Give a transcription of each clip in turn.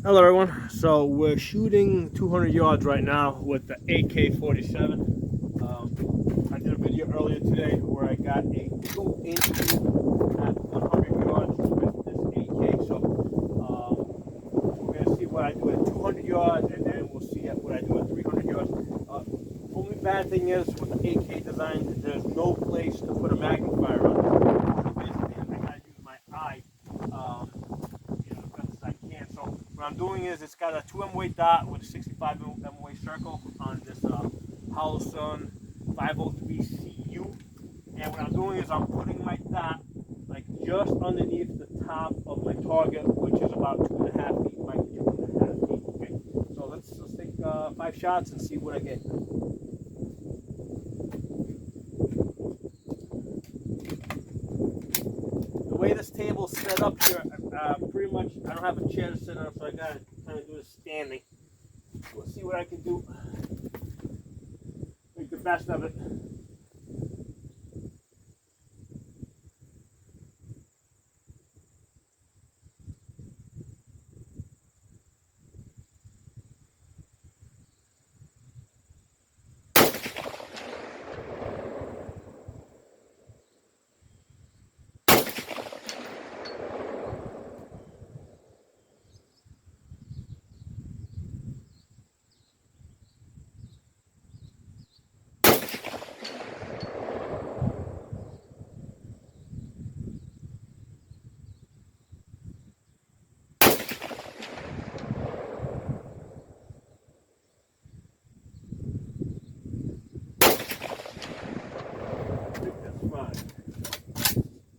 Hello everyone. So we're shooting 200 yards right now with the AK-47. I did a video earlier today where I got a 2-inch at 100 yards with this AK. So we're gonna see what I do at 200 yards, and then we'll see what I do at 300 yards. Only bad thing is with the AK design, there's no place to put a magnifier on. So basically, I gotta use my eye. As best as I can. So what I'm doing is it's got a 2 weight dot with a 65 weight circle on this Sun 503CU. And what I'm doing is I'm putting my dot like just underneath the top of my target, which is about 2.5 feet by 2.5 feet. Okay, so let's take 5 shots and see what I get. The way this table's set up here, pretty much I don't have a chair to sit on, so I gotta kind of do this standing. We'll see what I can do. Make the best of it.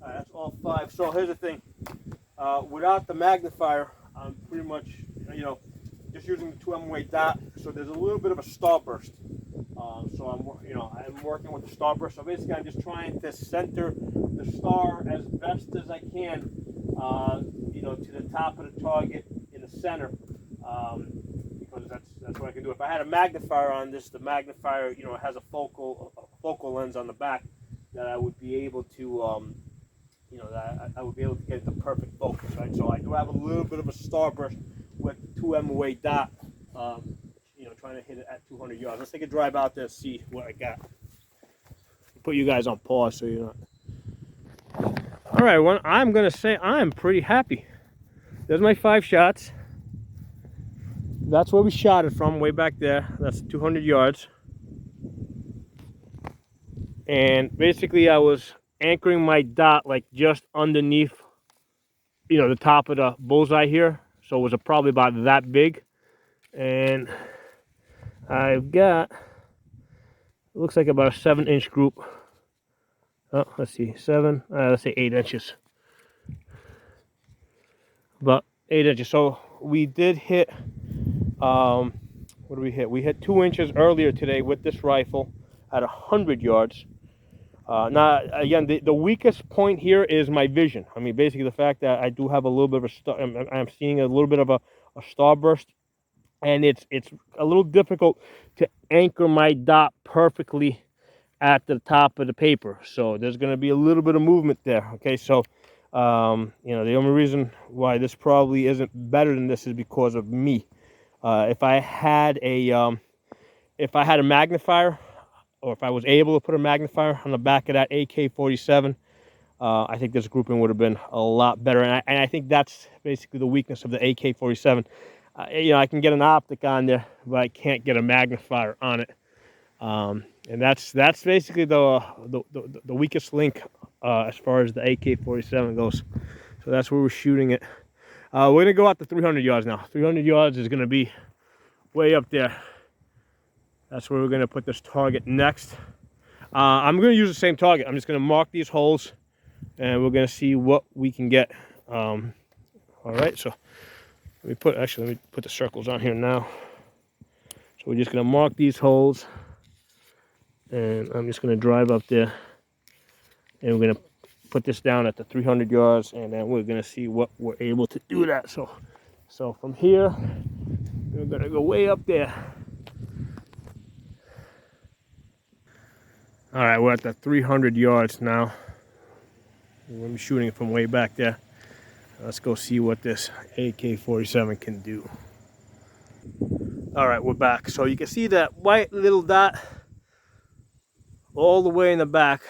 That's all 5. So here's the thing. Without the magnifier, I'm pretty much, just using the 2 weight dot. So there's a little bit of a starburst. So I'm working with the starburst. So basically, I'm just trying to center the star as best as I can, to the top of the target in the center, because that's what I can do. If I had a magnifier on this, the magnifier, has a focal lens on the back that I would be able to. That I would be able to get the perfect focus, right? So I do have a little bit of a starburst with 2 MOA dot, trying to hit it at 200 yards. Let's take a drive out there and see what I got. Put you guys on pause so you're not. All right, well, I'm gonna say I'm pretty happy. There's my 5 shots. That's where we shot it from, way back there. That's 200 yards. And basically I was anchoring my dot like just underneath the top of the bullseye here, so it was probably about that big. And I've got, it looks like about a 7-inch group. Oh, let's see, 7, let's say 8 inches, about 8 inches. So we did hit, what did we hit? We hit 2 inches earlier today with this rifle at 100 yards. Now, again, the weakest point here is my vision. I mean, basically the fact that I do have a little bit of a star, I'm seeing a little bit of a starburst, and it's a little difficult to anchor my dot perfectly at the top of the paper. So there's going to be a little bit of movement there. Okay, so the only reason why this probably isn't better than this is because of me. If I had a magnifier, or if I was able to put a magnifier on the back of that AK-47, I think this grouping would have been a lot better. And I think that's basically the weakness of the AK-47. I can get an optic on there, but I can't get a magnifier on it. And that's basically the weakest link as far as the AK-47 goes. So that's where we're shooting it. We're gonna go out to 300 yards now. 300 yards is gonna be way up there. That's where we're gonna put this target next. I'm gonna use the same target. I'm just gonna mark these holes, and we're gonna see what we can get. All right, so let me put the circles on here now. So we're just gonna mark these holes, and I'm just gonna drive up there, and we're gonna put this down at the 300 yards, and then we're gonna see what we're able to do that. So from here, we're gonna go way up there. All right, we're at the 300 yards now. We're shooting it from way back there. Let's go see what this AK-47 can do. All right, we're back. So you can see that white little dot all the way in the back.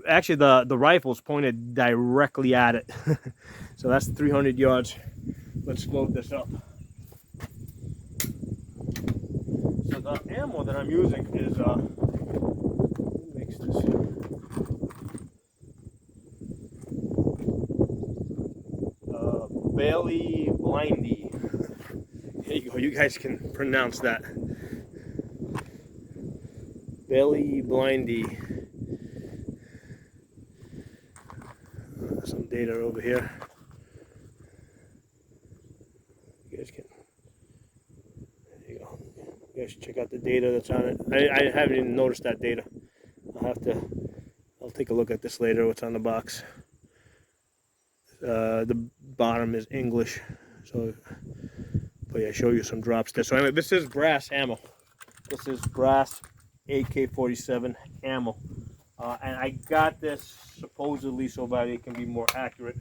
Actually, the rifle's pointed directly at it. So that's 300 yards. Let's load this up. So the ammo that I'm using is, who makes this? Bailey Blindy. There you go, you guys can pronounce that. Bailey Blindy. Some data over here. You guys can, there you go. You guys should check out the data that's on it. I haven't even noticed that data. I'll take a look at this later, what's on the box. The bottom is English, so, but yeah, show you some drops there. So anyway, this is brass ammo. This is brass AK-47 ammo. And I got this supposedly so that it can be more accurate.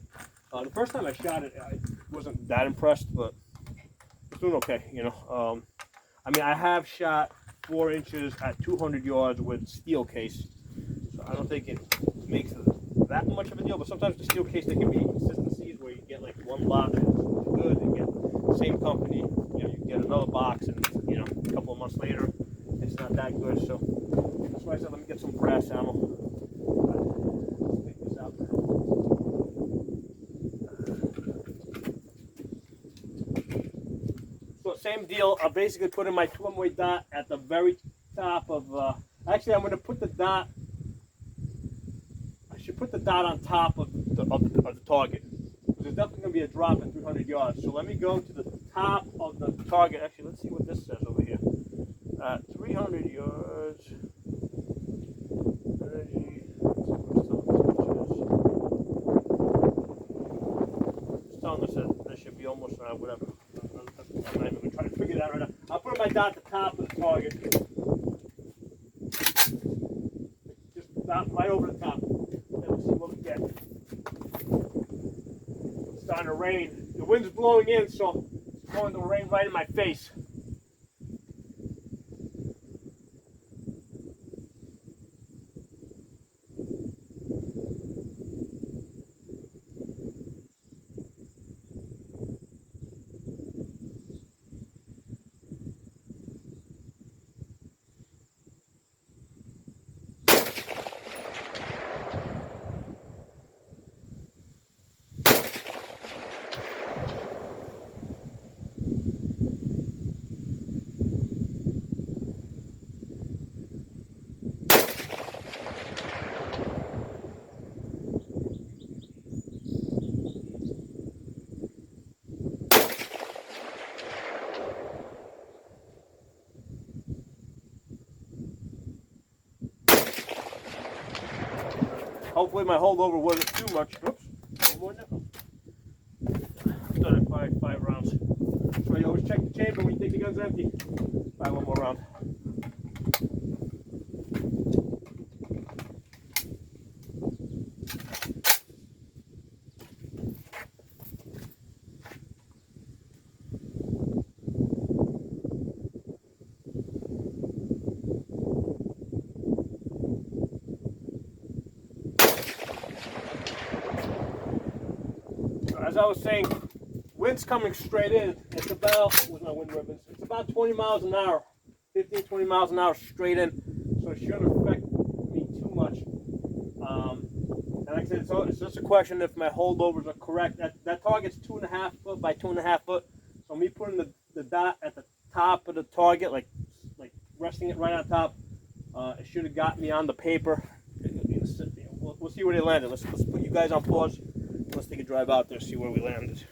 The first time I shot it, I wasn't that impressed, but it's doing okay, you know. I mean, I have shot 4 inches at 200 yards with steel case, so I don't think it makes that much of a deal. But sometimes the steel case, there can be inconsistencies where you get like one box and it's good, and get the same company, you know, you get another box, and you know, a couple of months later, it's not that good. So that's why I said let me get some brass ammo. Let's take this out. So same deal. I'll basically put in my 2-way dot at the very top of. Actually, I'm going to put the dot. I should put the dot on top of the target. There's definitely going to be a drop at 300 yards. So let me go to the top of the target. Actually, let's see what this says over here. 300 yards. It's telling us that this should be almost whatever. I'm not even going to try to figure that right now. I'll put my dot at the top of the target. Just about right over the top. Then we'll see what we get. It's starting to rain. The wind's blowing in, so it's blowing the rain right in my face. Hopefully my holdover wasn't too much. Oops. One more nickel. I thought I fired 5 rounds. So you always check the chamber when you think the gun's empty. Fire one more round. As I was saying, wind's coming straight in. It's about, where's my wind ribbons? It's about 20 miles an hour, 15, 20 miles an hour straight in. So it shouldn't affect me too much. And like I said, it's just a question if my holdovers are correct. That target's 2.5 foot by 2.5 foot. So me putting the dot at the top of the target, like resting it right on top, it should have got me on the paper. We'll see where they landed. Let's put you guys on pause. Let's take a drive out there, see where we landed.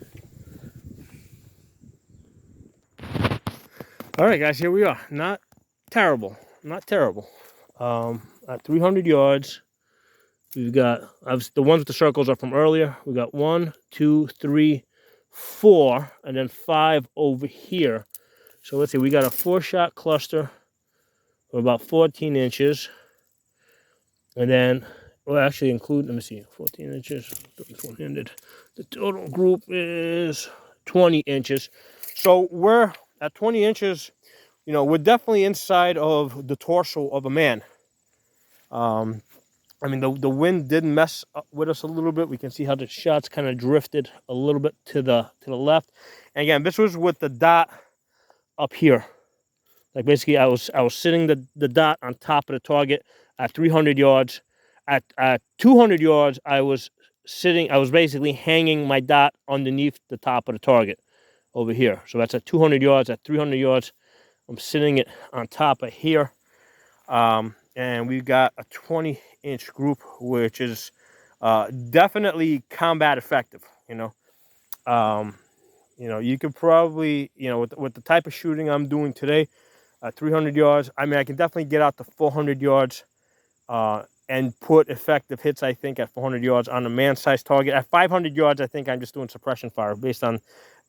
All right, guys, here we are. Not terrible. Not terrible. At 300 yards, we've got, the ones with the circles are from earlier. We got 1, 2, 3, 4, and then 5 over here. So let's see, we got a 4-shot cluster of about 14 inches. And then, well, actually include, let me see, 14 inches, this one-handed. The total group is 20 inches. So we're at 20 inches, you know, we're definitely inside of the torso of a man. I mean, the wind did mess up with us a little bit. We can see how the shots kind of drifted a little bit to the left. And again, this was with the dot up here. Like basically, I was sitting the dot on top of the target at 300 yards. At 200 yards, I was basically hanging my dot underneath the top of the target over here. So that's at 200 yards. At 300 yards, I'm sitting it on top of here. And we've got a 20-inch group, which is definitely combat effective. You know, you could probably, you know, with the type of shooting I'm doing today, 300 yards. I mean, I can definitely get out to 400 yards and put effective hits, I think, at 400 yards on a man-sized target. At 500 yards, I think I'm just doing suppression fire based on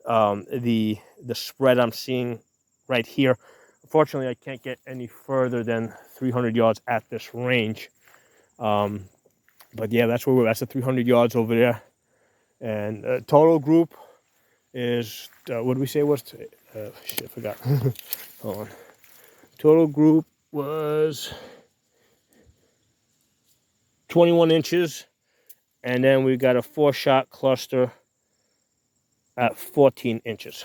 the spread I'm seeing right here. Unfortunately, I can't get any further than 300 yards at this range. But yeah, that's where that's the 300 yards over there. And total group is, what did we say was? Shit, I forgot. Hold on. Total group was 21 inches. And then we got a 4-shot cluster at 14 inches.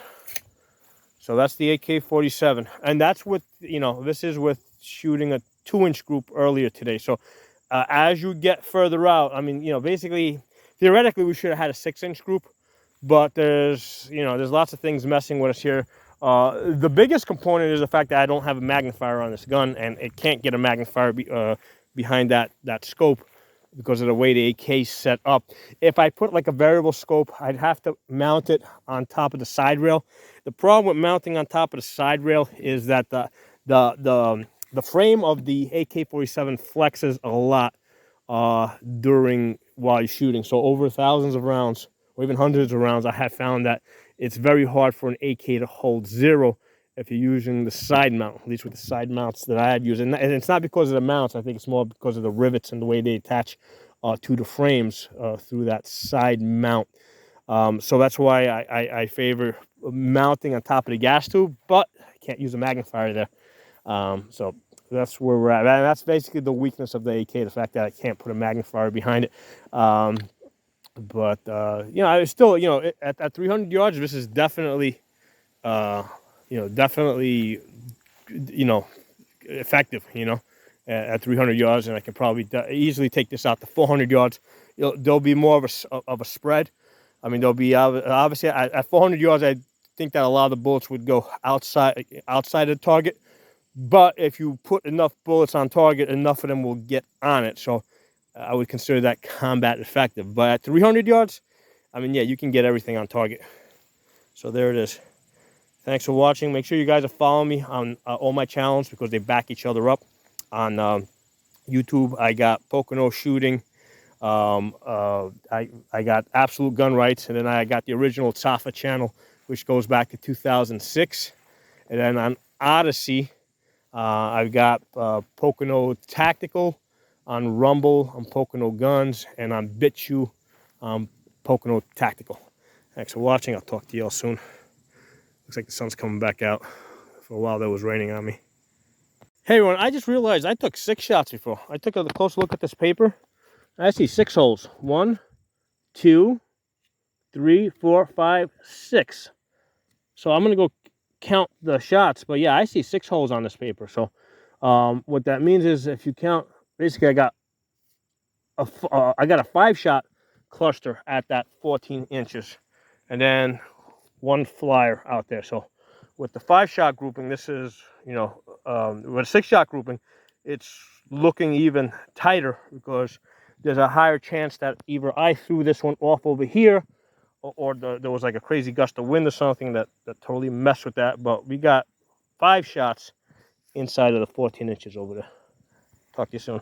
So that's the AK-47. And that's with, you know, this is with shooting a 2-inch group earlier today. So as you get further out, I mean, you know, basically, theoretically, we should have had a 6-inch group. But there's, you know, there's lots of things messing with us here. The biggest component is the fact that I don't have a magnifier on this gun, and it can't get a magnifier behind that scope because of the way the AK is set up. If I put like a variable scope, I'd have to mount it on top of the side rail. The problem with mounting on top of the side rail is that the frame of the AK-47 flexes a lot while you're shooting. So over thousands of rounds, or even hundreds of rounds, I have found that it's very hard for an AK to hold zero if you're using the side mount, at least with the side mounts that I had used. And it's not because of the mounts. I think it's more because of the rivets and the way they attach to the frames through that side mount. So that's why I favor mounting on top of the gas tube, but I can't use a magnifier there. So that's where we're at. And that's basically the weakness of the AK, the fact that I can't put a magnifier behind it. But you know, I still, you know, at 300 yards, this is definitely, you know, definitely, you know, effective. You know, at 300 yards, and I can probably easily take this out to 400 yards. There'll be more of a spread. I mean, there'll be obviously at 400 yards, I think that a lot of the bullets would go outside the target. But if you put enough bullets on target, enough of them will get on it. So I would consider that combat effective. But at 300 yards, I mean, yeah, you can get everything on target. So there it is. Thanks for watching. Make sure you guys are following me on all my channels because they back each other up. On YouTube, I got Pocono Shooting. I got Absolute Gun Rights. And then I got the original Tsafa channel, which goes back to 2006. And then on Odyssey, I've got Pocono Tactical. On Rumble, on Pocono Guns, and on BitChute, Pocono Tactical. Thanks for watching. I'll talk to you all soon. Looks like the sun's coming back out. For a while, there was raining on me. Hey, everyone, I just realized I took 6 shots before. I took a close look at this paper. I see 6 holes. 1, 2, 3, 4, 5, 6. So I'm going to go count the shots. But yeah, I see 6 holes on this paper. So what that means is if you count, basically I got a 5-shot cluster at that 14 inches. And then 1 flyer out there. So with the 5-shot grouping, this is, you know, with a 6-shot grouping, it's looking even tighter because there's a higher chance that either I threw this one off over here or there was like a crazy gust of wind or something that totally messed with that. But we got 5 shots inside of the 14 inches over there. Talk to you soon.